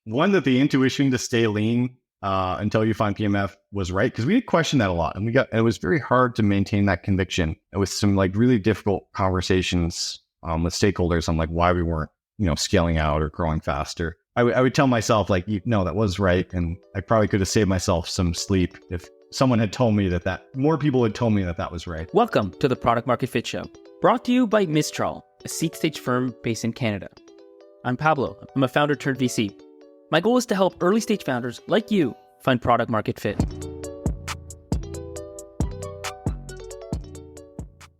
One, that the intuition to stay lean until you find PMF was right, because we did question that a lot, and it was very hard to maintain that conviction. It was some like really difficult conversations with stakeholders on like why we weren't scaling out or growing faster. I would tell myself like, no, that was right, and I probably could have saved myself some sleep if someone had told me that more people had told me that was right. Welcome to the Product Market Fit Show, brought to you by Mistral, a seed stage firm based in Canada. I'm Pablo. I'm a founder turned VC. My goal is to help early stage founders like you find product market fit.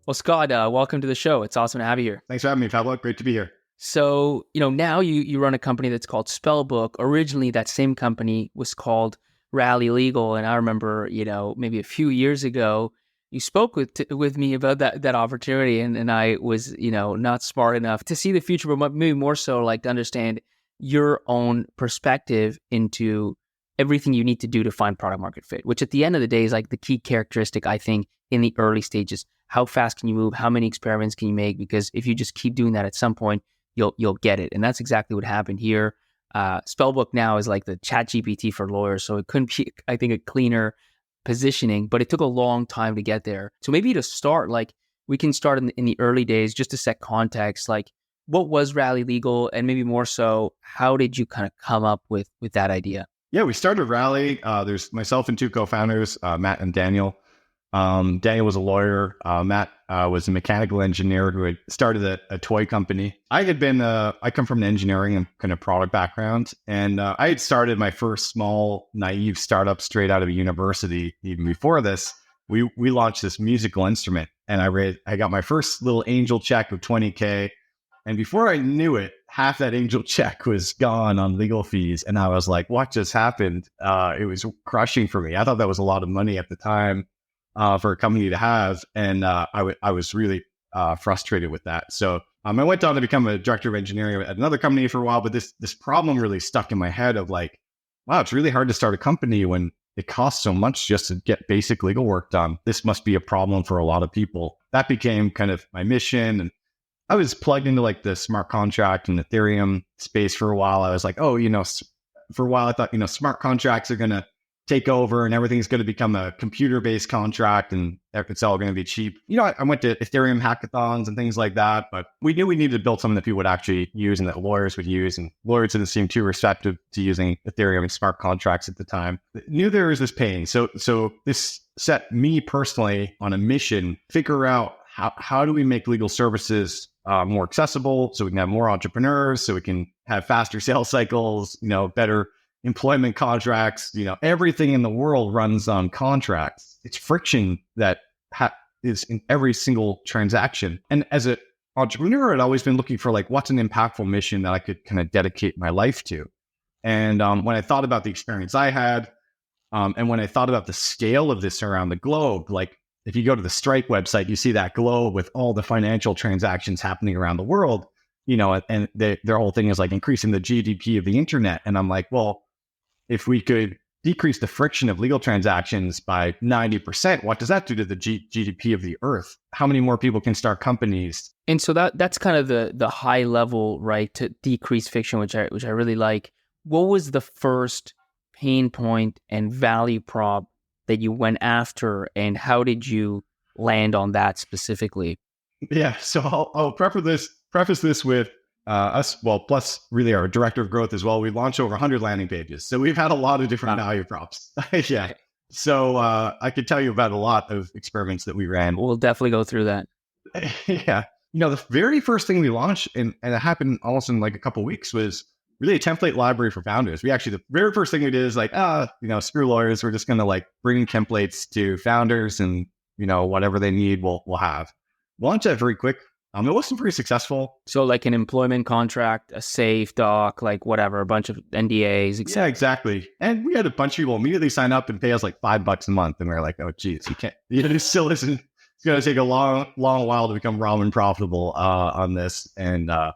Well, Scott, welcome to the show. It's awesome to have you here. Thanks for having me, Pablo. Great to be here. So, now you run a company that's called Spellbook. Originally, that same company was called Rally Legal. And I remember, maybe a few years ago, you spoke with me about that opportunity. And I was, not smart enough to see the future, but maybe more so like to understand your own perspective into everything you need to do to find product market fit, which at the end of the day is like the key characteristic, I think, in the early stages. How fast can you move? How many experiments can you make? Because if you just keep doing that, at some point, you'll get it. And that's exactly what happened here. Spellbook now is like the ChatGPT for lawyers. So it couldn't be, I think, a cleaner positioning, but it took a long time to get there. So maybe to start, like we can start in the early days just to set context, like what was Rally Legal? And maybe more so, how did you kind of come up with that idea? Yeah, we started Rally. There's myself and two co-founders, Matt and Daniel. Daniel was a lawyer. Matt was a mechanical engineer who had started a toy company. I come from an engineering and kind of product background. And I had started my first small, naive startup straight out of a university. Even before this, we launched this musical instrument. And I got my first little angel check of $20K. And before I knew it, half that angel check was gone on legal fees. And I was like, what just happened? It was crushing for me. I thought that was a lot of money at the time for a company to have. And I was really frustrated with that. So I went on to become a director of engineering at another company for a while. But this problem really stuck in my head of like, wow, it's really hard to start a company when it costs so much just to get basic legal work done. This must be a problem for a lot of people. That became kind of my mission. And I was plugged into like the smart contract and Ethereum space for a while. I was like, for a while I thought, smart contracts are going to take over and everything's going to become a computer-based contract and it's all going to be cheap. I went to Ethereum hackathons and things like that, but we knew we needed to build something that people would actually use and that lawyers would use. And lawyers didn't seem too receptive to using Ethereum and smart contracts at the time. Knew there was this pain. So this set me personally on a mission, figure out how do we make legal services more accessible so we can have more entrepreneurs, so we can have faster sales cycles, better employment contracts. Everything in the world runs on contracts. It's friction that is in every single transaction. And as an entrepreneur, I'd always been looking for like, what's an impactful mission that I could kind of dedicate my life to? And when I thought about the experience I had, and when I thought about the scale of this around the globe, like if you go to the Stripe website, you see that globe with all the financial transactions happening around the world, and their whole thing is like increasing the GDP of the internet. And I'm like, well, if we could decrease the friction of legal transactions by 90%, what does that do to the GDP of the earth? How many more people can start companies? And so that's kind of the high level, right, to decrease friction, which I really like. What was the first pain point and value prop that you went after, and how did you land on that specifically? Yeah, so I'll preface this with us, well, plus really our director of growth as well. We launched over 100 landing pages. So we've had a lot of different value props. Yeah. So I could tell you about a lot of experiments that we ran. We'll definitely go through that. Yeah. The very first thing we launched, and it happened almost in like a couple of weeks, was really a template library for founders. The very first thing we did is like, screw lawyers. We're just going to like bring templates to founders and, whatever they need, we'll have. Launched that very quick. It wasn't very successful. So like an employment contract, a safe doc, like whatever, a bunch of NDAs. Yeah, exactly. And we had a bunch of people immediately sign up and pay us like $5 a month. And we were like, oh, geez, you can't, it still isn't, it's going to take a long while to become ramen profitable on this. And I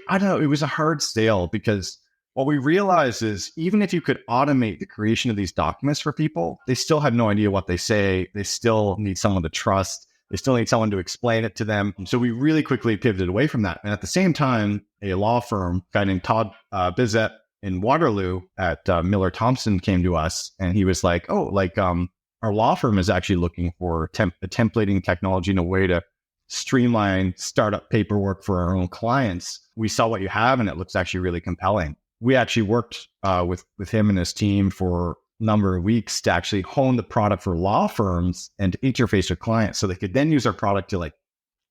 don't know, it was a hard sale because what we realized is even if you could automate the creation of these documents for people, they still have no idea what they say. They still need someone to trust. They still need someone to explain it to them. So we really quickly pivoted away from that. And at the same time, a law firm, a guy named Todd Bizet in Waterloo at Miller Thompson came to us, and he was like, "Oh, like our law firm is actually looking for a templating technology in a way to streamline startup paperwork for our own clients. We saw what you have, and it looks actually really compelling." We actually worked with him and his team for a number of weeks to actually hone the product for law firms and to interface with clients, so they could then use our product to like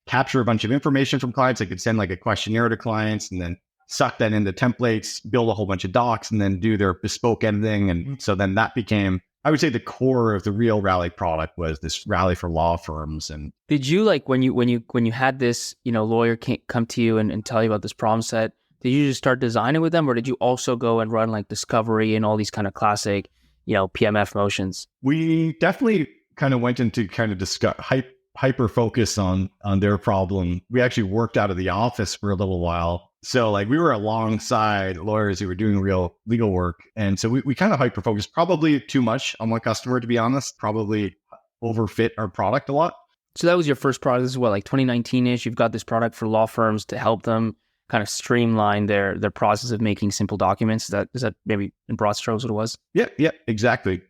capture a bunch of information from clients. They could send like a questionnaire to clients and then suck that into templates, build a whole bunch of docs, and then do their bespoke editing. And so then that became, I would say, the core of the real Rally product was this Rally for law firms. And did you like when you had this, lawyer come to you and tell you about this problem set, did you just start designing with them, or did you also go and run like discovery and all these kind of classic, PMF motions? We definitely kind of went into kind of hyper focus on their problem. We actually worked out of the office for a little while. So like we were alongside lawyers who were doing real legal work. And so we kind of hyper focused, probably too much on one customer, to be honest, probably overfit our product a lot. So that was your first product. This is what, like 2019-ish? You've got this product for law firms to help them kind of streamline their process of making simple documents. Is that maybe in broad strokes what it was? Yeah, exactly.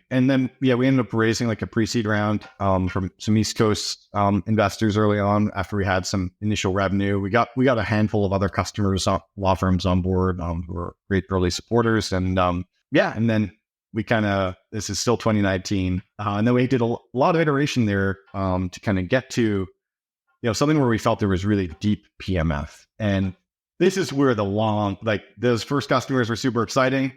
And then we ended up raising like a pre-seed round from some East Coast investors early on. After we had some initial revenue, we got a handful of other customers, law firms on board who were great early supporters, and and then we this is still 2019, and then we did a lot of iteration there to kind of get to something where we felt there was really deep PMF. And this is where those first customers were super exciting,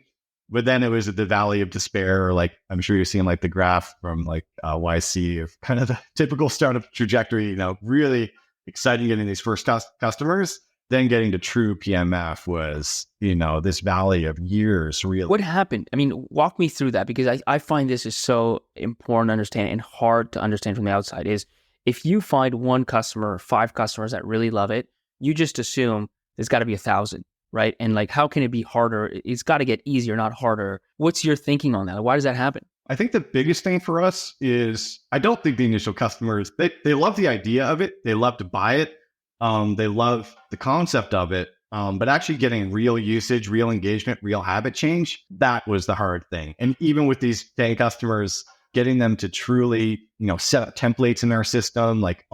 but then it was at the valley of despair. Like I'm sure you've seen like the graph from like YC of kind of the typical startup trajectory, really exciting getting these first customers, then getting to true PMF was, this valley of years really. What happened? I mean, walk me through that, because I find this is so important to understand and hard to understand from the outside. Is if you find one customer or 5 customers that really love it, you just assume there's got to be 1,000, right? And like, how can it be harder? It's got to get easier, not harder. What's your thinking on that? Why does that happen? I think the biggest thing for us is I don't think the initial customers, they love the idea of it. They love to buy it. They love the concept of it. But actually getting real usage, real engagement, real habit change, that was the hard thing. And even with these paying customers, getting them to truly, set up templates in our system, like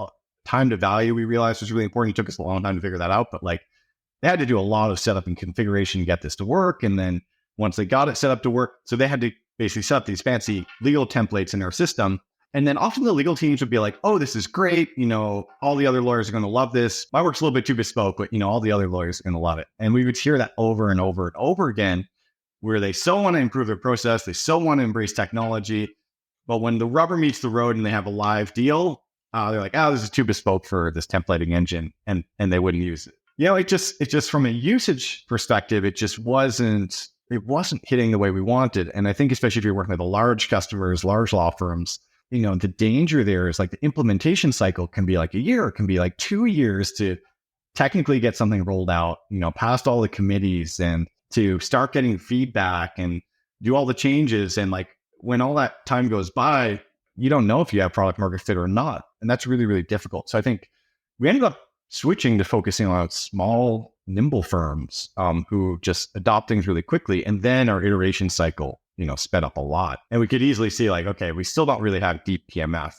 time to value, we realized was really important. It took us a long time to figure that out, but like they had to do a lot of setup and configuration to get this to work. And then once they got it set up to work, so they had to basically set up these fancy legal templates in our system. And then often the legal teams would be like, "Oh, this is great. All the other lawyers are going to love this. My work's a little bit too bespoke, but all the other lawyers are going to love it." And we would hear that over and over and over again, where they so want to improve their process, they so want to embrace technology, but when the rubber meets the road and they have a live deal, they're like, "Oh, this is too bespoke for this templating engine," and they wouldn't use it. It just from a usage perspective, it wasn't hitting the way we wanted. And I think especially if you're working with large customers, large law firms, the danger there is like the implementation cycle can be like a year, it can be like 2 years to technically get something rolled out, past all the committees and to start getting feedback and do all the changes. And like when all that time goes by, you don't know if you have product market fit or not. And that's really, really difficult. So I think we ended up switching to focusing on small, nimble firms who just adopt things really quickly. And then our iteration cycle, sped up a lot. And we could easily see like, okay, we still don't really have deep PMF.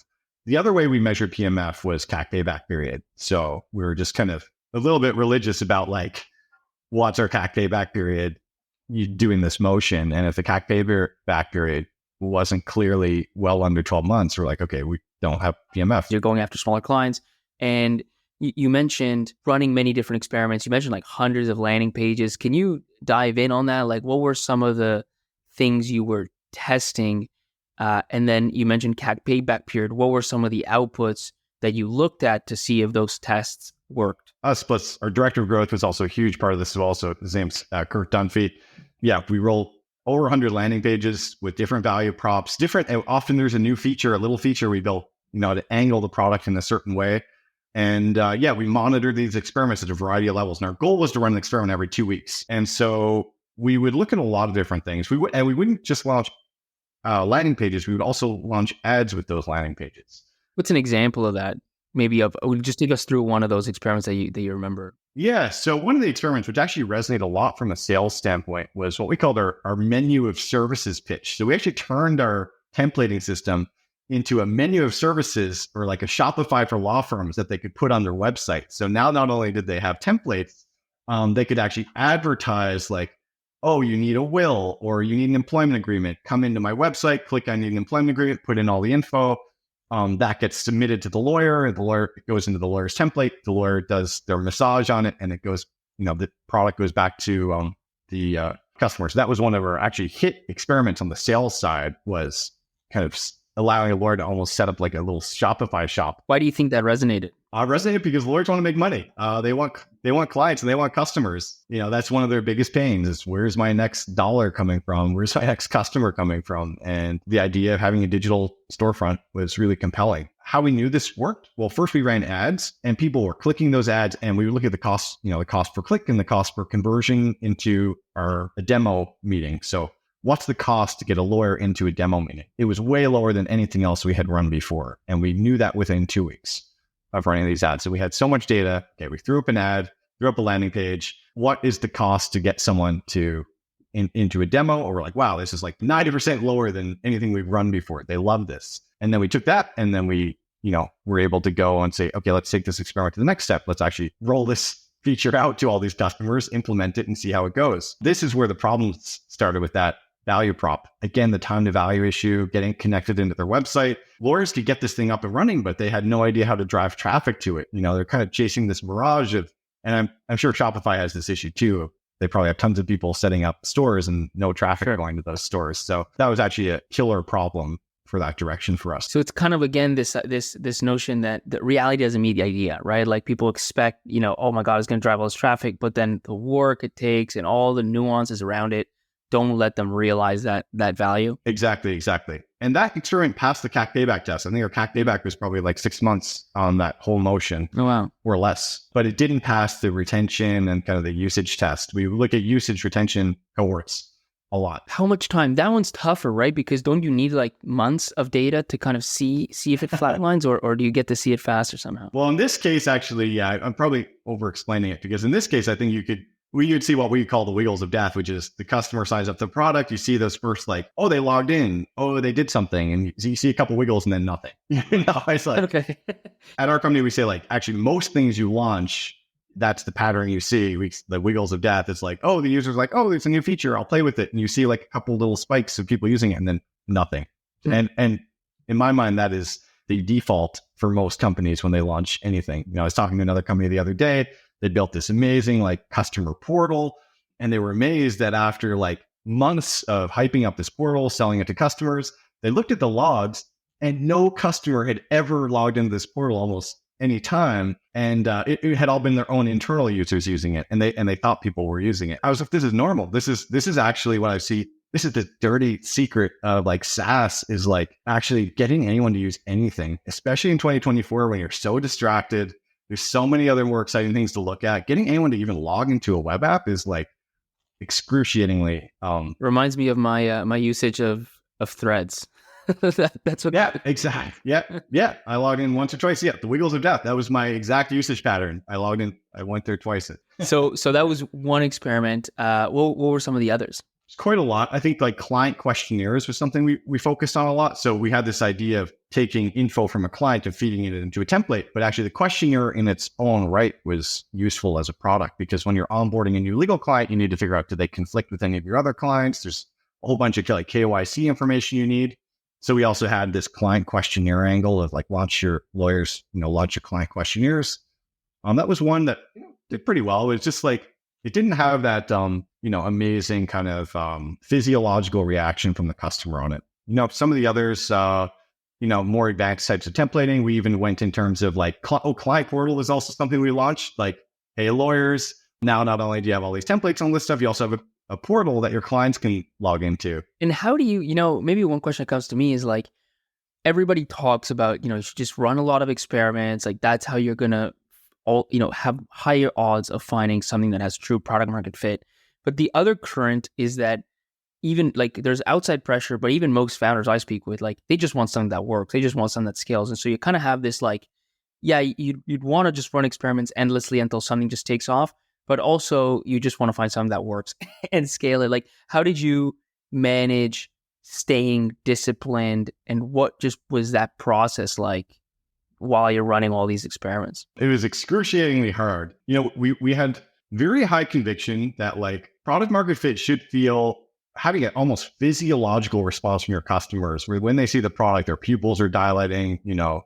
The other way we measured PMF was CAC payback period. So we were just kind of a little bit religious about like, what's our CAC payback period? You doing this motion. And if the CAC payback period wasn't clearly well under 12 months, we're like, okay, we don't have PMF. You're going after smaller clients. And you mentioned running many different experiments. You mentioned like hundreds of landing pages. Can you dive in on that? Like, what were some of the things you were testing? And then you mentioned CAC payback period. What were some of the outputs that you looked at to see if those tests worked? Us plus our director of growth was also a huge part of this as well. So his name's Kurt Dunphy. Yeah, we roll over 100 landing pages with different value props, often there's a new feature, a little feature we built, to angle the product in a certain way. And we monitored these experiments at a variety of levels. And our goal was to run an experiment every 2 weeks. And so we would look at a lot of different things. We wouldn't just launch landing pages. We would also launch ads with those landing pages. What's an example of that? maybe just take us through one of those experiments that you remember. Yeah. So one of the experiments, which actually resonated a lot from a sales standpoint, was what we called our menu of services pitch. So we actually turned our templating system into a menu of services, or like a Shopify for law firms that they could put on their website. So now not only did they have templates, they could actually advertise like, oh, you need a will or you need an employment agreement. Come into my website, click I need an employment agreement, put in all the info. That gets submitted to the lawyer, and the lawyer goes into the lawyer's template. The lawyer does their massage on it, and it goes, the product goes back to the customer. So that was one of our actually hit experiments on the sales side, was kind of allowing a lawyer to almost set up like a little Shopify shop. Why do you think that resonated? Resonated because lawyers want to make money. They want clients and they want customers. That's one of their biggest pains, is where's my next dollar coming from? Where's my next customer coming from? And the idea of having a digital storefront was really compelling. How we knew this worked? Well, first we ran ads, and people were clicking those ads, and we would look at the cost, the cost per click and the cost per conversion into a demo meeting. So what's the cost to get a lawyer into a demo meeting? It was way lower than anything else we had run before. And we knew that within 2 weeks of running these ads. So we had so much data. Okay, we threw up an ad, threw up a landing page. What is the cost to get someone into a demo? Or we're like, wow, this is like 90% lower than anything we've run before. They love this. And then we took that, and then we, were able to go and say, okay, let's take this experiment to the next step. Let's actually roll this feature out to all these customers, implement it, and see how it goes. This is where the problems started with that value prop. Again, the time to value issue, getting connected into their website. Lawyers could get this thing up and running, but they had no idea how to drive traffic to it. They're kind of chasing this mirage of, and I'm sure Shopify has this issue too. They probably have tons of people setting up stores and no traffic going to those stores. So that was actually a killer problem for that direction for us. So it's kind of, again, this notion that the reality doesn't meet the idea, right? Like people expect, oh my God, it's going to drive all this traffic, but then the work it takes and all the nuances around it don't let them realize that value. Exactly. And that experiment passed the CAC payback test. I think our CAC payback was probably like 6 months on that whole motion. Oh, wow. Or less. But it didn't pass the retention and kind of the usage test. We look at usage retention cohorts a lot. How much time? That one's tougher, right? Because don't you need like months of data to kind of see if it flatlines, or do you get to see it faster somehow? Well, in this case, actually, yeah, I'm probably over explaining it, because in this case, I think you'd see what we call the wiggles of death, which is the customer signs up the product. You see those first, like, oh, they logged in. Oh, they did something. And you see a couple wiggles and then nothing. It's like, okay. At our company, we say, like, actually, most things you launch, that's the pattern you see. The wiggles of death. It's like, oh, the user's like, oh, there's a new feature. I'll play with it. And you see like a couple little spikes of people using it, and then nothing. Mm-hmm. And in my mind, that is the default for most companies when they launch anything. I was talking to another company the other day. They built this amazing like customer portal, and they were amazed that after like months of hyping up this portal, selling it to customers, they looked at the logs, and no customer had ever logged into this portal almost any time. And it had all been their own internal users using it, and they thought people were using it. I was like, this is normal. This is actually what I see. This is the dirty secret of like SaaS, is like actually getting anyone to use anything, especially in 2024 when you're so distracted. There's so many other more exciting things to look at. Getting anyone to even log into a web app is like excruciatingly. Reminds me of my my usage of Threads. That's what. Yeah, exactly. Yeah. I logged in once or twice. Yeah, the wiggles of death. That was my exact usage pattern. I logged in. I went there twice. So that was one experiment. What were some of the others? It's quite a lot. I think like client questionnaires was something we focused on a lot. So we had this idea of taking info from a client and feeding it into a template, but actually the questionnaire in its own right was useful as a product, because when you're onboarding a new legal client, you need to figure out, do they conflict with any of your other clients? There's a whole bunch of like KYC information you need. So we also had this client questionnaire angle of like, launch your client questionnaires. That was one that did pretty well. It was just like, it didn't have that, amazing kind of physiological reaction from the customer on it. Some of the others, more advanced types of templating. We even went in terms of like, client portal was also something we launched. Like, hey, lawyers, now not only do you have all these templates and all this stuff, you also have a portal that your clients can log into. And how do you, maybe one question that comes to me is like, everybody talks about, you should just run a lot of experiments. Like that's how you're going to have higher odds of finding something that has true product market fit. But the other current is that even like there's outside pressure, but even most founders I speak with, like they just want something that works. They just want something that scales. And so you kind of have this like yeah, you'd want to just run experiments endlessly until something just takes off, but also you just want to find something that works and scale it. Like, how did you manage staying disciplined, and what just was that process like while you're running all these experiments? It was excruciatingly hard. We had very high conviction that like product market fit should feel having an almost physiological response from your customers, where when they see the product, their pupils are dilating,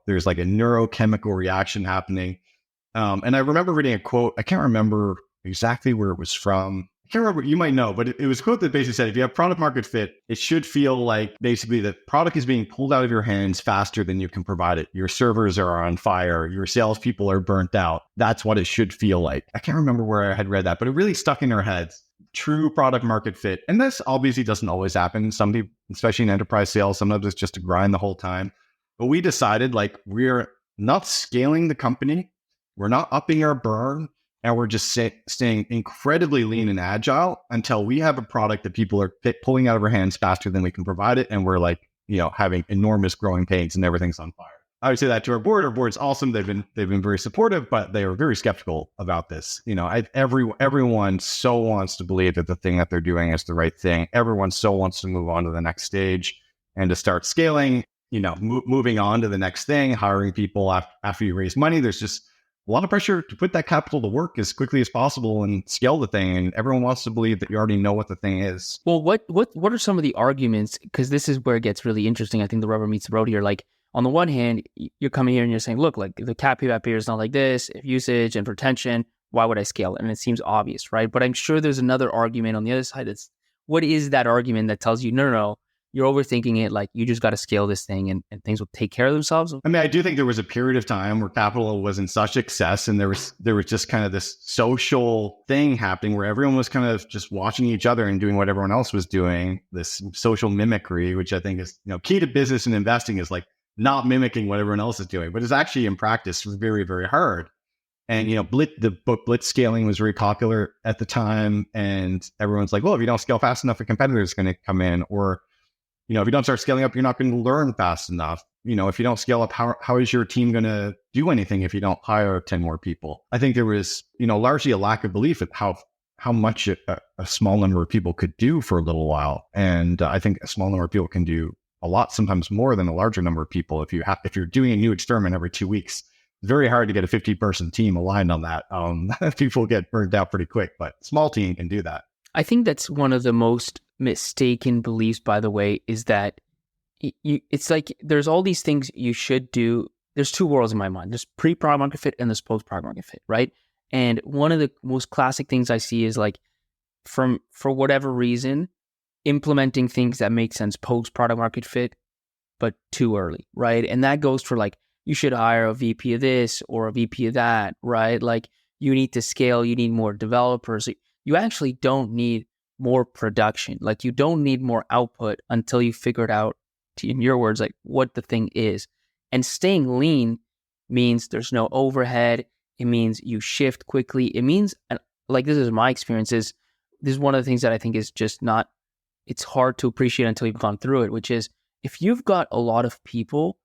there's like a neurochemical reaction happening. And I remember reading a quote. I can't remember exactly where it was from. I can't remember. You might know, but it was a quote that basically said, if you have product market fit, it should feel like basically the product is being pulled out of your hands faster than you can provide it. Your servers are on fire. Your salespeople are burnt out. That's what it should feel like. I can't remember where I had read that, but it really stuck in our heads. True product market fit. And this obviously doesn't always happen. Some people, especially in enterprise sales, sometimes it's just a grind the whole time. But we decided like we're not scaling the company. We're not upping our burn, and we're just staying incredibly lean and agile until we have a product that people are pulling out of our hands faster than we can provide it. And we're like, having enormous growing pains and everything's on fire. I would say that to our board. Our board's awesome. They've been very supportive, but they are very skeptical about this. Everyone so wants to believe that the thing that they're doing is the right thing. Everyone so wants to move on to the next stage and to start scaling, moving on to the next thing, hiring people after you raise money. There's just a lot of pressure to put that capital to work as quickly as possible and scale the thing. And everyone wants to believe that you already know what the thing is. Well, what are some of the arguments? Because this is where it gets really interesting. I think the rubber meets the road here. Like, on the one hand, you're coming here and you're saying, look, like the cap payback period is not like this. If usage and retention, why would I scale it? And it seems obvious, right? But I'm sure there's another argument on the other side. What is that argument that tells you, no, you're overthinking it. Like, you just got to scale this thing and things will take care of themselves. I mean, I do think there was a period of time where capital was in such excess, and there was just kind of this social thing happening where everyone was kind of just watching each other and doing what everyone else was doing. This social mimicry, which I think is, key to business and investing, is like not mimicking what everyone else is doing, but it's actually in practice very, very hard. And, the book Blitz Scaling was very popular at the time. And everyone's like, well, if you don't scale fast enough, a competitor is going to come in. Or, if you don't start scaling up, you're not going to learn fast enough. If you don't scale up, how is your team going to do anything if you don't hire 10 more people? I think there was, largely a lack of belief at how much a small number of people could do for a little while. And I think a small number of people can do a lot, sometimes more than a larger number of people. If you're doing a new experiment every 2 weeks, it's very hard to get a 50-person team aligned on that. People get burned out pretty quick, but small team can do that. I think that's one of the most mistaken beliefs, by the way, is that it's like there's all these things you should do. There's two worlds in my mind. There's pre-product market fit and there's post-product market fit, right? And one of the most classic things I see is like, for whatever reason, implementing things that make sense post-product market fit, but too early, right? And that goes for like, you should hire a VP of this or a VP of that, right? Like, you need to scale, you need more developers. You actually don't need more production. Like, you don't need more output until you figure it out, in your words, like what the thing is. And staying lean means there's no overhead. It means you shift quickly. It means, like, this is my experience, this is one of the things that I think is just not, it's hard to appreciate until you've gone through it, which is if you've got a lot of people,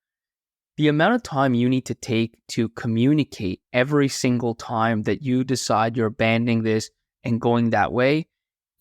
the amount of time you need to take to communicate every single time that you decide you're abandoning this and going that way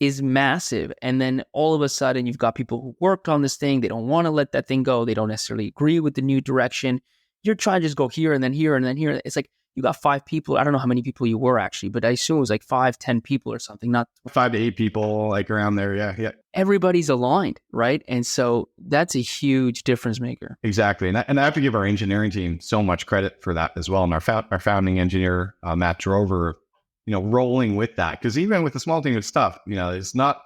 is massive. And then all of a sudden you've got people who worked on this thing. They don't want to let that thing go. They don't necessarily agree with the new direction. You're trying to just go here and then here and then here. It's like you got 5 people. I don't know how many people you were actually, but I assume it was like 5-10 people or something, not 5 to 8 people, like around there. Yeah. Everybody's aligned, right? And so that's a huge difference maker. Exactly. And I have to give our engineering team so much credit for that as well. And our founding engineer, Matt Drover, rolling with that. Because even with a small team of stuff, it's not,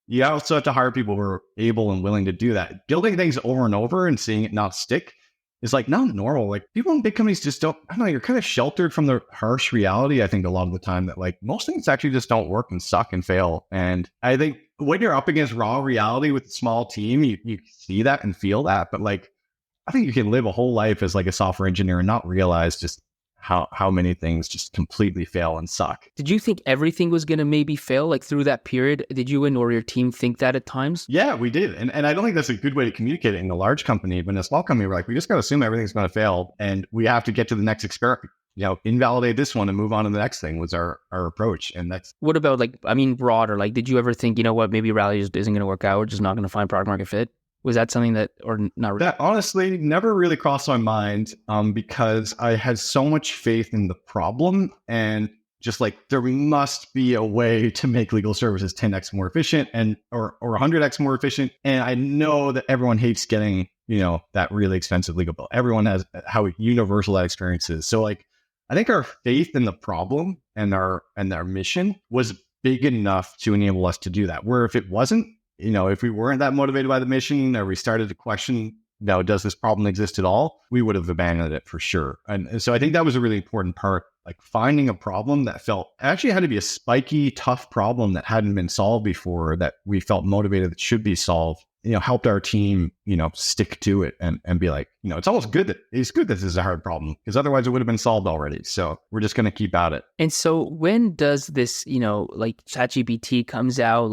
you also have to hire people who are able and willing to do that. Building things over and over and seeing it not stick is like not normal. Like, people in big companies just don't, I don't know, you're kind of sheltered from the harsh reality, I think, a lot of the time, that like most things actually just don't work and suck and fail. And I think when you're up against raw reality with a small team, you see that and feel that. But like, I think you can live a whole life as like a software engineer and not realize just how many things just completely fail and suck. Did you think everything was going to maybe fail like through that period? Did you and or your team think that at times? Yeah, we did. And I don't think that's a good way to communicate it in a large company. But in a small company, we're like, we just got to assume everything's going to fail and we have to get to the next experiment. Invalidate this one and move on to the next thing was our approach. And that's what about broader, did you ever think, what, maybe Rally just isn't going to work out. We're just not going to find product market fit. Was that something that, or not really? That honestly never really crossed my mind because I had so much faith in the problem and just there must be a way to make legal services 10x more efficient or 100x more efficient. And I know that everyone hates getting, that really expensive legal bill. Everyone has how universal that experience is. So I think our faith in the problem and our mission was big enough to enable us to do that. Where if it wasn't, if we weren't that motivated by the mission or we started to question, does this problem exist at all? We would have abandoned it for sure. And so I think that was a really important part, finding a problem that actually had to be a spiky, tough problem that hadn't been solved before, that we felt motivated that should be solved, helped our team, stick to it and be like, it's almost good that this is a hard problem because otherwise it would have been solved already. So we're just going to keep at it. And so when does this, ChatGPT comes out,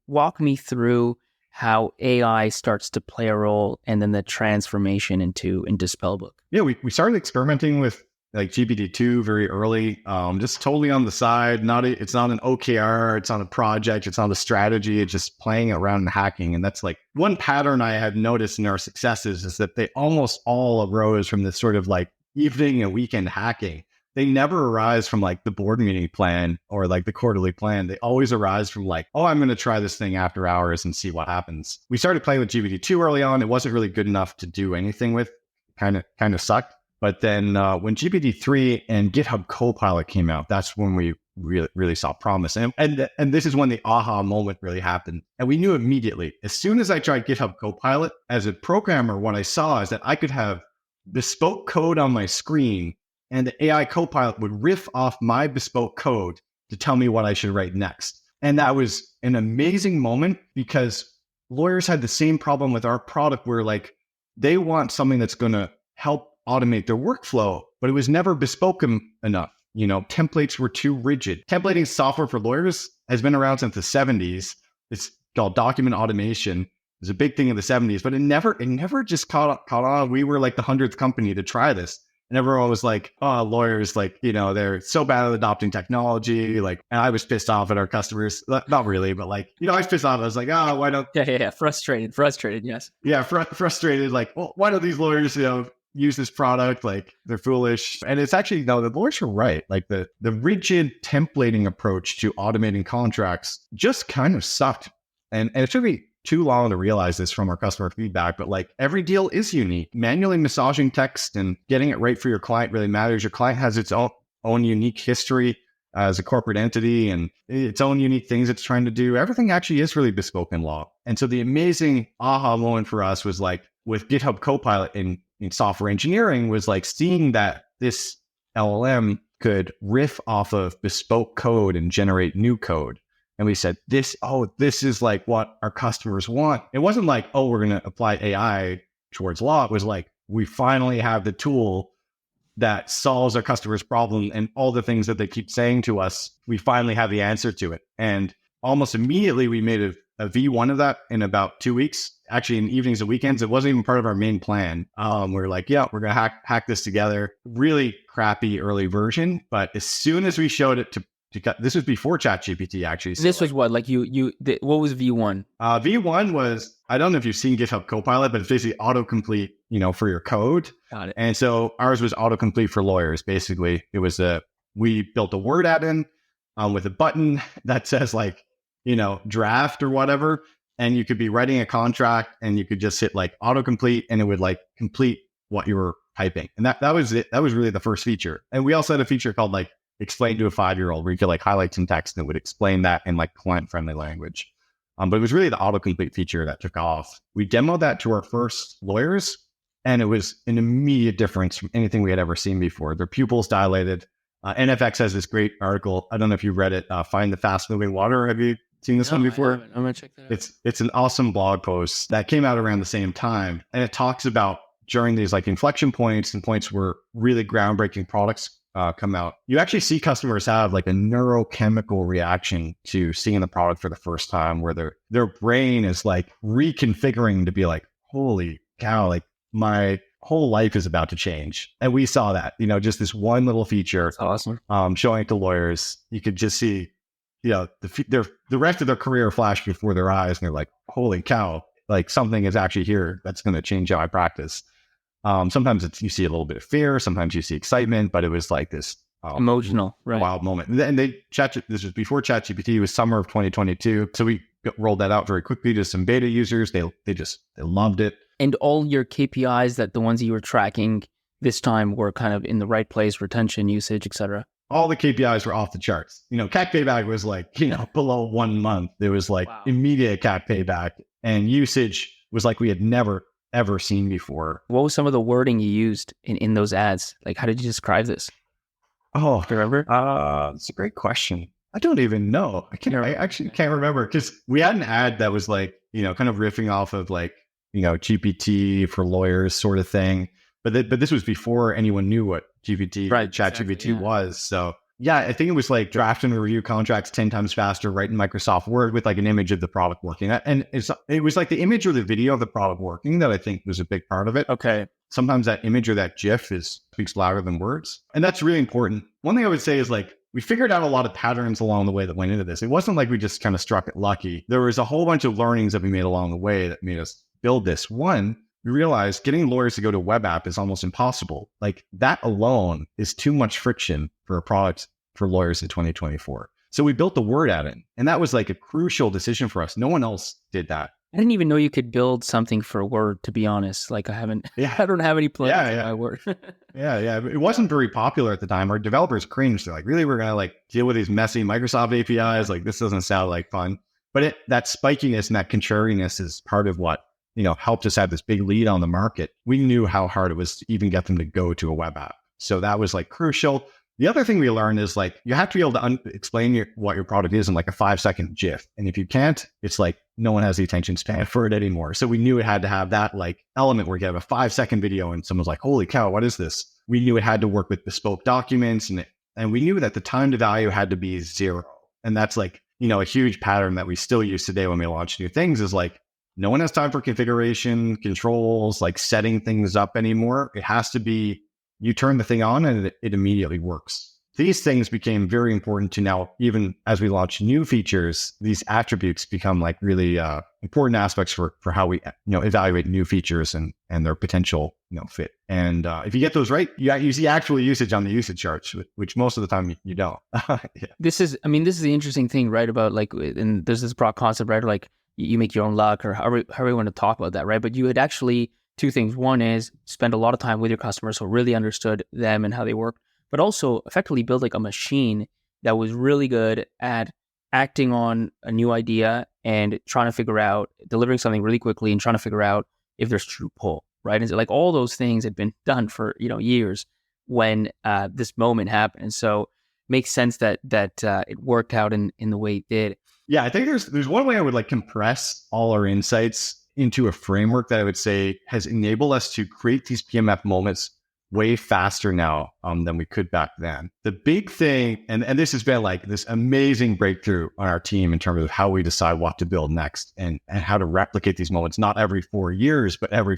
walk me through how AI starts to play a role and then the transformation into Spellbook. Yeah, we started experimenting with GPT-2 very early, just totally on the side. It's not an OKR, it's not a project, it's not a strategy. It's just playing around and hacking. And that's one pattern I had noticed in our successes is that they almost all arose from this sort of evening and weekend hacking. They never arise from the board meeting plan or the quarterly plan. They always arise from I'm going to try this thing after hours and see what happens. We started playing with GPT-2 early on. It wasn't really good enough to do anything with. Kind of sucked. But then when GPT-3 and GitHub Copilot came out, that's when we really saw promise. And this is when the aha moment really happened. And we knew immediately, as soon as I tried GitHub Copilot, as a programmer, what I saw is that I could have bespoke code on my screen and the AI Copilot would riff off my bespoke code to tell me what I should write next. And that was an amazing moment because lawyers had the same problem with our product where they want something that's going to help automate their workflow, but it was never bespoke enough. Templates were too rigid. Templating software for lawyers has been around since the 70s. It's called document automation. It was a big thing in the 70s, but it never just caught on. We were the 100th company to try this. And everyone was oh, lawyers, they're so bad at adopting technology. And I was pissed off at our customers. Not really, but I was pissed off. I was oh, why don't... Yeah. Frustrated, yes. Yeah, frustrated. Well, why don't these lawyers, use this product? They're foolish. And it's actually, no, the lawyers are right. The rigid templating approach to automating contracts just kind of sucked. And it took me too long to realize this from our customer feedback, but every deal is unique. Manually massaging text and getting it right for your client really matters. Your client has its own unique history as a corporate entity and its own unique things it's trying to do. Everything actually is really bespoke in law. And so the amazing aha moment for us was with GitHub Copilot in software engineering was seeing that this LLM could riff off of bespoke code and generate new code. And we said, this is what our customers want. It wasn't we're going to apply AI towards law. It was we finally have the tool that solves our customers' problem and all the things that they keep saying to us. We finally have the answer to it. And almost immediately we made a V1 of that in about 2 weeks, actually in evenings and weekends. It wasn't even part of our main plan. We're yeah, we're going to hack this together. Really crappy early version. But as soon as we showed it to this was before ChatGPT actually. So this was what, what was V1? V1 was, I don't know if you've seen GitHub Copilot, but it's basically autocomplete, for your code. Got it. And so ours was autocomplete for lawyers. Basically, it was we built a Word add-in with a button that says draft or whatever. And you could be writing a contract and you could just hit autocomplete and it would complete what you were typing. And that was it. That was really the first feature. And we also had a feature called explain to a 5-year-old where you could highlight some text and it would explain that in client-friendly language. But it was really the autocomplete feature that took off. We demoed that to our first lawyers and it was an immediate difference from anything we had ever seen before. Their pupils dilated. NFX has this great article. I don't know if you've read it. Find the Fast-Moving Water. Have you seen this one before? I'm going to check that out. It's an awesome blog post that came out around the same time. And it talks about during these like inflection points and points where really groundbreaking products come out, you actually see customers have like a neurochemical reaction to seeing the product for the first time, where their brain is like reconfiguring to be like, holy cow, like my whole life is about to change. And we saw that, just this one little feature. That's awesome. Showing it to lawyers, you could just see, the rest of their career flash before their eyes, and they're like, holy cow, like something is actually here that's going to change how I practice. Sometimes you see a little bit of fear, sometimes you see excitement, but it was like this emotional, right? Wild moment. And this was before ChatGPT. It was summer of 2022, so we rolled that out very quickly to some beta users. They loved it. And all your KPIs, that the ones you were tracking this time, were kind of in the right place: retention, usage, etc. All the KPIs were off the charts. CAC payback was like, below 1 month. There was like immediate CAC payback, and usage was like we had never, ever seen before. What was some of the wording you used in those ads? Like, how did you describe this? Oh, do you remember? It's a great question. I don't even know. I actually can't remember, because we had an ad that was like, kind of riffing off of like, GPT for lawyers sort of thing. But this was before anyone knew what ChatGPT was. So yeah, I think it was like draft and review contracts 10 times faster, right in Microsoft Word, with like an image of the product working. And it was like the image or the video of the product working that I think was a big part of it. Okay. Sometimes that image or that GIF speaks louder than words. And that's really important. One thing I would say is like, we figured out a lot of patterns along the way that went into this. It wasn't like we just kind of struck it lucky. There was a whole bunch of learnings that we made along the way that made us build this. One, we realized getting lawyers to go to a web app is almost impossible. Like that alone is too much friction for a product for lawyers in 2024. So we built the Word add-in, and that was like a crucial decision for us. No one else did that. I didn't even know you could build something for Word, to be honest. Like I don't have any plans for my Word. Yeah. It wasn't very popular at the time. Our developers cringed. They're like, really, we're going to like deal with these messy Microsoft APIs? Like this doesn't sound like fun. But that spikiness and that contrariness is part of what, helped us have this big lead on the market. We knew how hard it was to even get them to go to a web app. So that was like crucial. The other thing we learned is like, you have to be able to explain what your product is in like a 5-second GIF. And if you can't, it's like no one has the attention span for it anymore. So we knew it had to have that like element where you have a 5-second video and someone's like, holy cow, what is this? We knew it had to work with bespoke documents, and we knew that the time to value had to be 0. And that's like, a huge pattern that we still use today when we launch new things is like, no one has time for configuration, controls, like setting things up anymore. It has to be, you turn the thing on and it immediately works. These things became very important to now, even as we launch new features, these attributes become like really important aspects for how we evaluate new features and their potential fit. And if you get those right, you see actual usage on the usage charts, which most of the time you don't. Yeah. This is the interesting thing, right? About like, and there's this broad concept, right? Like you make your own luck, or however you want to talk about that, right? But you had actually two things. One is spend a lot of time with your customers, so really understood them and how they work, but also effectively build like a machine that was really good at acting on a new idea and trying to figure out, delivering something really quickly and trying to figure out if there's true pull, right? And like all those things had been done for, years when this moment happened. And so it makes sense that it worked out in the way it did. Yeah, I think there's one way I would like compress all our insights into a framework that I would say has enabled us to create these PMF moments way faster now than we could back then. The big thing, and this has been like this amazing breakthrough on our team in terms of how we decide what to build next and how to replicate these moments, not every 4 years, but every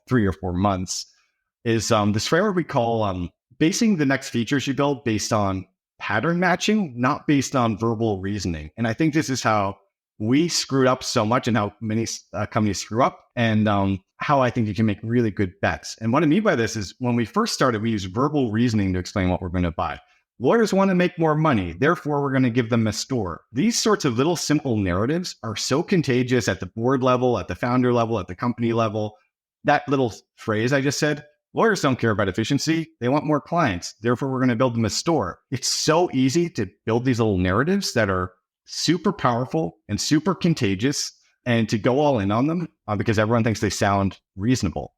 3 or 4 months, is this framework we call basing the next features you build based on pattern matching, not based on verbal reasoning. And I think this is how we screwed up so much, and how many companies screw up, and how I think you can make really good bets. And what I mean by this is when we first started, we used verbal reasoning to explain what we're going to buy. Lawyers want to make more money, therefore we're going to give them a store. These sorts of little simple narratives are so contagious at the board level, at the founder level, at the company level. That little phrase I just said, lawyers don't care about efficiency. They want more clients. Therefore, we're going to build them a store. It's so easy to build these little narratives that are super powerful and super contagious, and to go all in on them because everyone thinks they sound reasonable.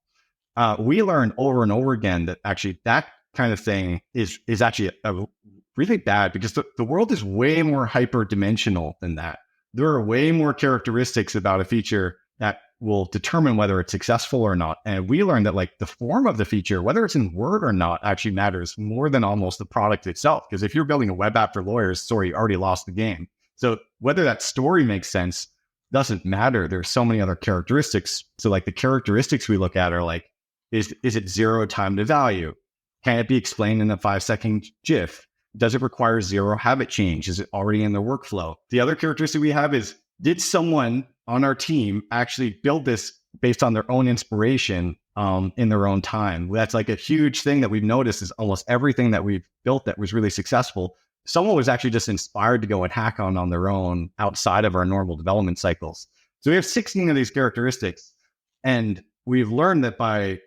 We learned over and over again that actually that kind of thing is actually really bad, because the world is way more hyper-dimensional than that. There are way more characteristics about a feature that will determine whether it's successful or not. And we learned that like the form of the feature, whether it's in Word or not, actually matters more than almost the product itself. Because if you're building a web app for lawyers, sorry, you already lost the game. So whether that story makes sense doesn't matter. There's so many other characteristics. So like the characteristics we look at are like, is it zero time to value? Can it be explained in a 5-second GIF? Does it require zero habit change? Is it already in the workflow? The other characteristic we have is, did someone on our team actually build this based on their own inspiration in their own time? That's like a huge thing that we've noticed is almost everything that we've built that was really successful, someone was actually just inspired to go and hack on their own outside of our normal development cycles. So we have 16 of these characteristics. And we've learned that by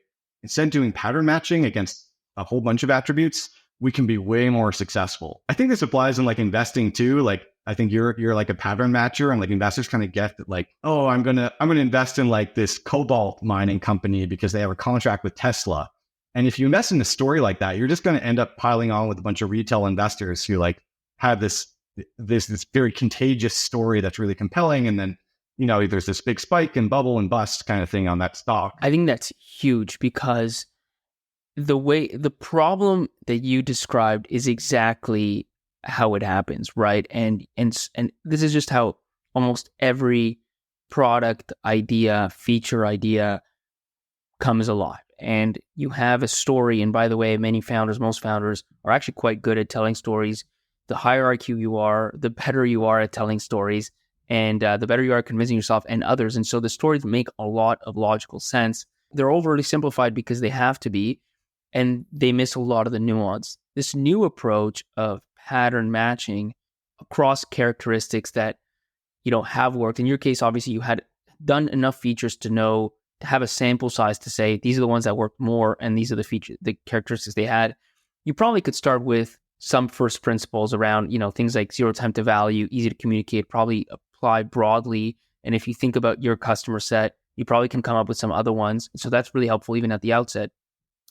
instead of doing pattern matching against a whole bunch of attributes, we can be way more successful. I think this applies in like investing too. Like, I think you're like a pattern matcher, and like investors kind of get that like, oh, I'm gonna invest in like this cobalt mining company because they have a contract with Tesla. And if you invest in a story like that, you're just going to end up piling on with a bunch of retail investors who like have this very contagious story that's really compelling, and then there's this big spike and bubble and bust kind of thing on that stock. I think that's huge because the problem that you described is exactly how it happens, right? And this is just how almost every product idea, feature idea comes alive. And you have a story. And by the way, most founders are actually quite good at telling stories. The higher IQ you are, the better you are at telling stories, and the better you are at convincing yourself and others. And so the stories make a lot of logical sense. They're overly simplified because they have to be, and they miss a lot of the nuance. This new approach of pattern matching across characteristics that have worked. In your case, obviously, you had done enough features to have a sample size to say these are the ones that work more, and these are the characteristics they had. You probably could start with some first principles around things like zero time to value, easy to communicate, probably apply broadly. And if you think about your customer set, you probably can come up with some other ones. So that's really helpful even at the outset.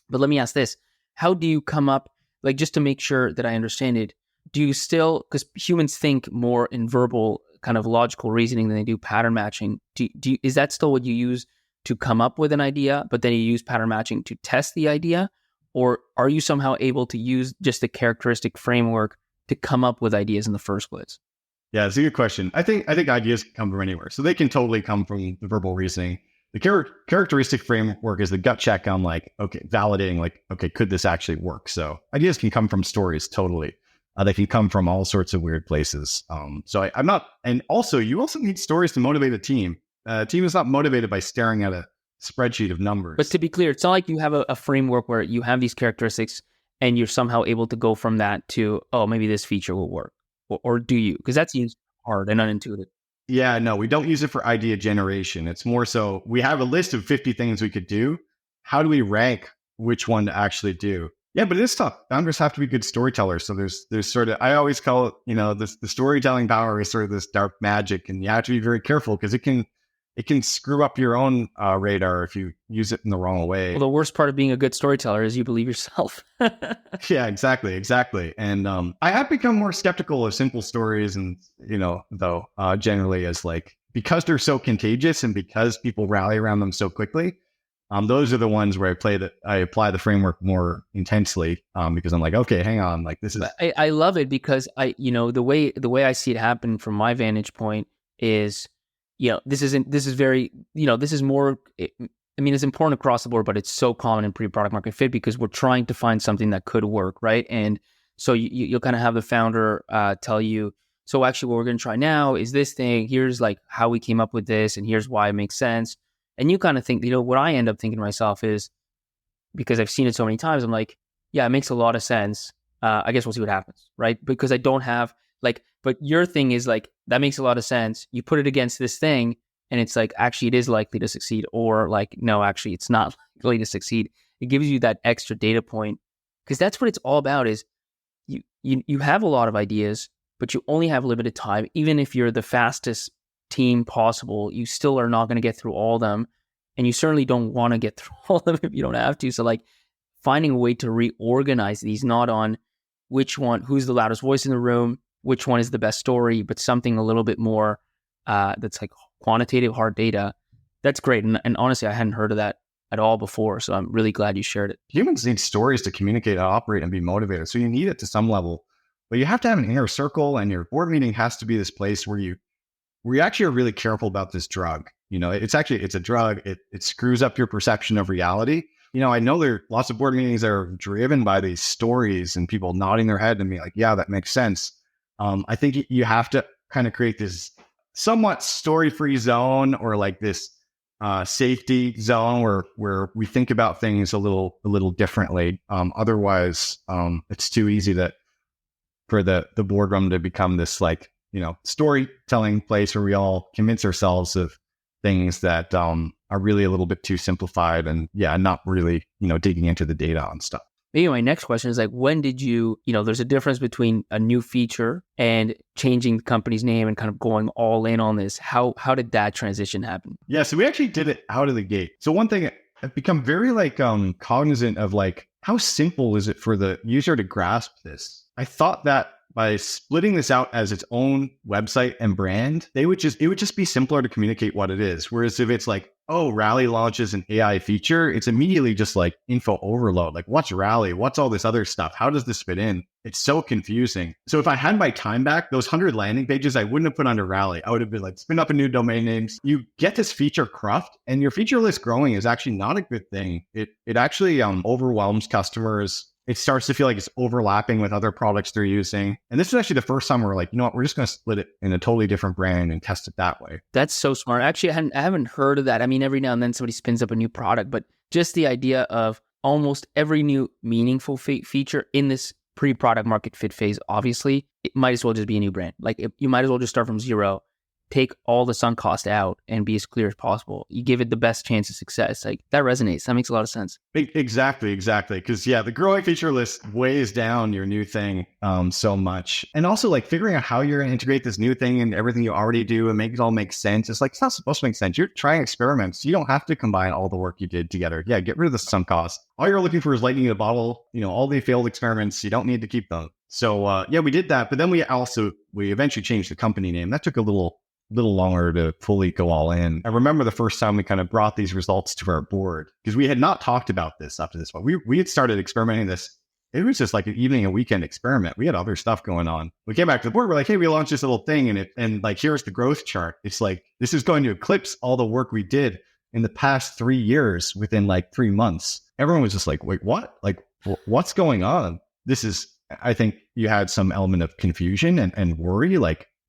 But let me ask this: how do you come up, like, just to make sure that I understand it? Do you still, because humans think more in verbal kind of logical reasoning than they do pattern matching? Is that still what you use to come up with an idea, but then you use pattern matching to test the idea? Or are you somehow able to use just the characteristic framework to come up with ideas in the first place? Yeah, it's a good question. I think ideas can come from anywhere. So they can totally come from the verbal reasoning. The characteristic framework is the gut check on like, okay, validating like, okay, could this actually work? So ideas can come from stories, totally. They can come from all sorts of weird places. So I'm not, and also you also need stories to motivate a team. A team is not motivated by staring at a spreadsheet of numbers. But to be clear, it's not like you have a framework where you have these characteristics and you're somehow able to go from that to, oh, maybe this feature will work. Or do you? Because that seems hard and unintuitive. Yeah, no, we don't use it for idea generation. It's more so we have a list of 50 things we could do. How do we rank which one to actually do? Yeah, but it is tough. Founders have to be good storytellers. So there's sort of, I always call it, the storytelling power is sort of this dark magic, and you have to be very careful because it can screw up your own radar if you use it in the wrong way. Well, the worst part of being a good storyteller is you believe yourself. Yeah, exactly. And I have become more skeptical of simple stories, and generally as like, because they're so contagious and because people rally around them so quickly. Those are the ones where I apply the framework more intensely because I'm like, okay, hang on, like this is. I love it because the way I see it happen from my vantage point is, this is more. It's important across the board, but it's so common in pre-product market fit because we're trying to find something that could work, right? And so you'll kind of have the founder tell you, so actually what we're going to try now is this thing. Here's like how we came up with this, and here's why it makes sense. And you kind of think, what I end up thinking to myself is, because I've seen it so many times, I'm like, yeah, it makes a lot of sense. I guess we'll see what happens, right? Because I don't have but your thing is like, that makes a lot of sense. You put it against this thing, and it's like, actually, it is likely to succeed, or like, no, actually, it's not likely to succeed. It gives you that extra data point, because that's what it's all about. Is you have a lot of ideas, but you only have limited time. Even if you're the fastest team possible, you still are not going to get through all of them, and you certainly don't want to get through all of them if you don't have to. So like, finding a way to reorganize these, not on who's the loudest voice in the room, which one is the best story, but something a little bit more that's like quantitative hard data. That's great. And honestly, I hadn't heard of that at all before. So I'm really glad you shared it. Humans need stories to communicate, operate, and be motivated. So you need it to some level, but you have to have an inner circle, and your board meeting has to be this place where you actually are really careful about this drug. It's a drug. It screws up your perception of reality. I know there are lots of board meetings that are driven by these stories and people nodding their head and being like, yeah, that makes sense. I think you have to kind of create this somewhat story-free zone, or like this safety zone where we think about things a little differently. Otherwise, it's too easy for the boardroom to become this storytelling place where we all convince ourselves of things that are really a little bit too simplified, and not really digging into the data on stuff. Maybe my next question is when did there's a difference between a new feature and changing the company's name and kind of going all in on this. How did that transition happen? Yeah, so we actually did it out of the gate. So one thing, I've become very cognizant of how simple is it for the user to grasp this. I thought that by splitting this out as its own website and brand, it would just be simpler to communicate what it is. Whereas if it's Rally launches an AI feature, it's immediately just info overload. What's Rally? What's all this other stuff? How does this fit in? It's so confusing. So if I had my time back, those 100 landing pages, I wouldn't have put under Rally. I would have been spin up a new domain names. You get this feature cruft, and your feature list growing is actually not a good thing. It actually overwhelms customers. It starts to feel like it's overlapping with other products they're using. And this is actually the first time we're like, you know what, we're just going to split it in a totally different brand and test it that way. That's so smart. Actually, I haven't heard of that. I mean, every now and then somebody spins up a new product, but just the idea of almost every new meaningful feature in this pre-product market fit phase, obviously, it might as well just be a new brand. You might as well just start from zero, take all the sunk cost out, and be as clear as possible. You give it the best chance of success. That resonates. That makes a lot of sense. Exactly. Because the growing feature list weighs down your new thing so much. And also figuring out how you're going to integrate this new thing and everything you already do and make it all make sense. It's it's not supposed to make sense. You're trying experiments. You don't have to combine all the work you did together. Yeah, get rid of the sunk cost. All you're looking for is lightning in a bottle. All the failed experiments, you don't need to keep them. So we did that. But then we eventually changed the company name. That took a little longer to fully go all in. I remember the first time we kind of brought these results to our board, because we had not talked about this up to this point. We had started experimenting this. It was just an evening and weekend experiment. We had other stuff going on. We came back to the board. We're like, hey, we launched this little thing, and here's the growth chart. It's this is going to eclipse all the work we did in the past 3 years within 3 months. Everyone was just wait, what? What's going on? I think you had some element of confusion and worry.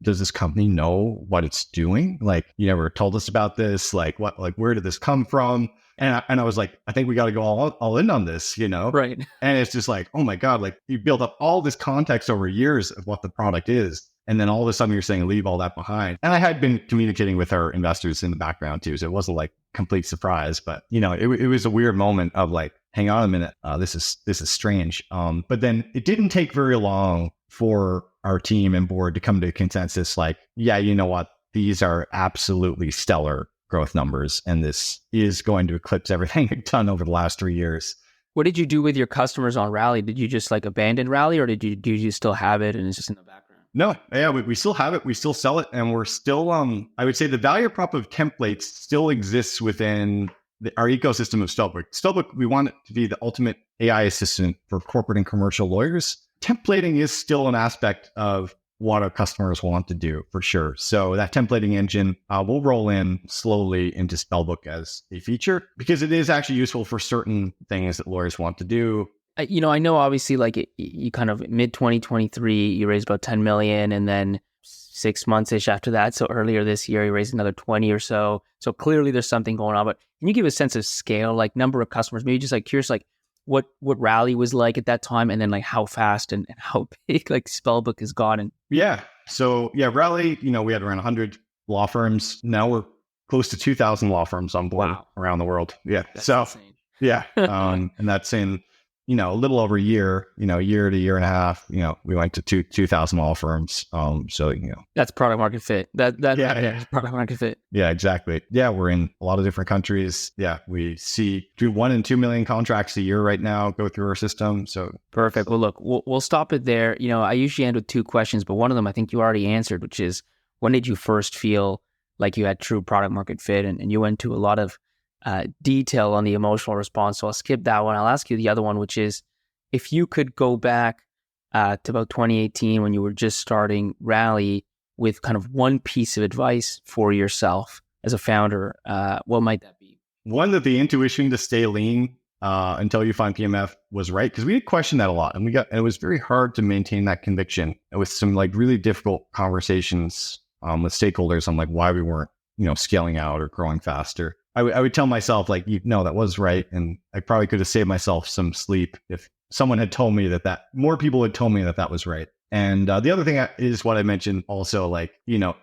Does this company know what it's doing? You never told us about this. Where did this come from? And I was like, I think we got to go all in on this, Right. And it's just oh my God, you built up all this context over years of what the product is. And then all of a sudden you're saying, leave all that behind. And I had been communicating with our investors in the background too. So it wasn't complete surprise, but it was a weird moment of hang on a minute. This is strange. But then it didn't take very long for our team and board to come to a consensus yeah, you know what? These are absolutely stellar growth numbers. And this is going to eclipse everything we've done over the last 3 years. What did you do with your customers on Rally? Did you just abandon Rally, or do you still have it and it's just in the background? No, yeah, we still have it. We still sell it. And we're still, I would say the value prop of templates still exists within our ecosystem of Spellbook. Spellbook, we want it to be the ultimate AI assistant for corporate and commercial lawyers. Templating is still an aspect of what our customers want to do, for sure. So that templating engine will roll in slowly into Spellbook as a feature, because it is actually useful for certain things that lawyers want to do. I know obviously you kind of mid 2023, you raised about 10 million, and then 6 months-ish after that. So earlier this year, you raised another 20 or so. So clearly there's something going on, but can you give a sense of scale, number of customers, maybe just curious, what Rally was like at that time, and then how fast and how big Spellbook has gotten? Yeah. So Rally, we had around 100 law firms. Now we're close to 2,000 law firms on board around the world. Yeah. That's insane. Yeah. And that's in, a little over a year, year to year and a half, we went to 2,000 law firms. So, that's product market fit. That's product market fit. Yeah, exactly. Yeah. We're in a lot of different countries. Yeah. We see between 1 and 2 million contracts a year right now go through our system. So perfect. Well, look, we'll stop it there. I usually end with 2 questions, but one of them I think you already answered, which is, when did you first feel like you had true product market fit, and you went to a lot of detail on the emotional response. So I'll skip that one. I'll ask you the other one, which is if you could go back to about 2018 when you were just starting Rally with kind of one piece of advice for yourself as a founder, what might that be? One, that the intuition to stay lean until you find PMF was right, because we had questioned that a lot, and it was very hard to maintain that conviction with some like really difficult conversations with stakeholders on like why we weren't scaling out or growing faster. I would tell myself like, no, that was right, and I probably could have saved myself some sleep if someone had told me that more people had told me that was right. And the other thing is what I mentioned also, like,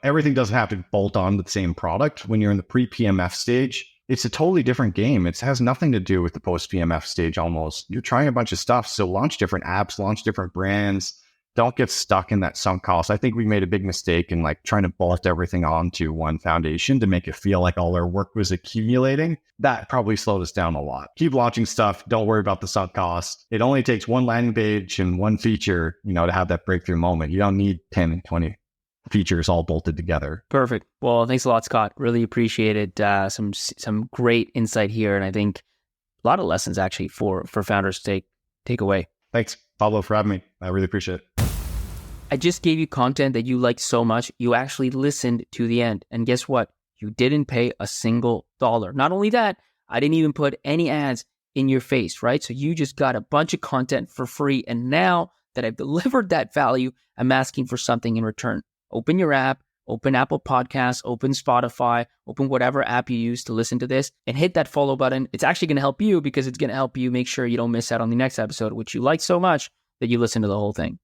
everything doesn't have to bolt on to the same product. When you're in the pre-PMF stage, it's a totally different game. It has nothing to do with the post-PMF stage almost. You're trying a bunch of stuff. So launch different apps, launch different brands. Don't get stuck in that sunk cost. I think we made a big mistake in like trying to bolt everything onto one foundation to make it feel like all our work was accumulating. That probably slowed us down a lot. Keep launching stuff. Don't worry about the sunk cost. It only takes one landing page and one feature, to have that breakthrough moment. You don't need 10, 20 features all bolted together. Perfect. Well, thanks a lot, Scott. Really appreciate it. Some great insight here, and I think a lot of lessons actually for founders to take away. Thanks, Pablo, for having me. I really appreciate it. I just gave you content that you liked so much, you actually listened to the end. And guess what? You didn't pay a single dollar. Not only that, I didn't even put any ads in your face, right? So you just got a bunch of content for free. And now that I've delivered that value, I'm asking for something in return. Open your app, open Apple Podcasts, open Spotify, open whatever app you use to listen to this, and hit that follow button. It's actually going to help you because it's going to help you make sure you don't miss out on the next episode, which you like so much that you listen to the whole thing.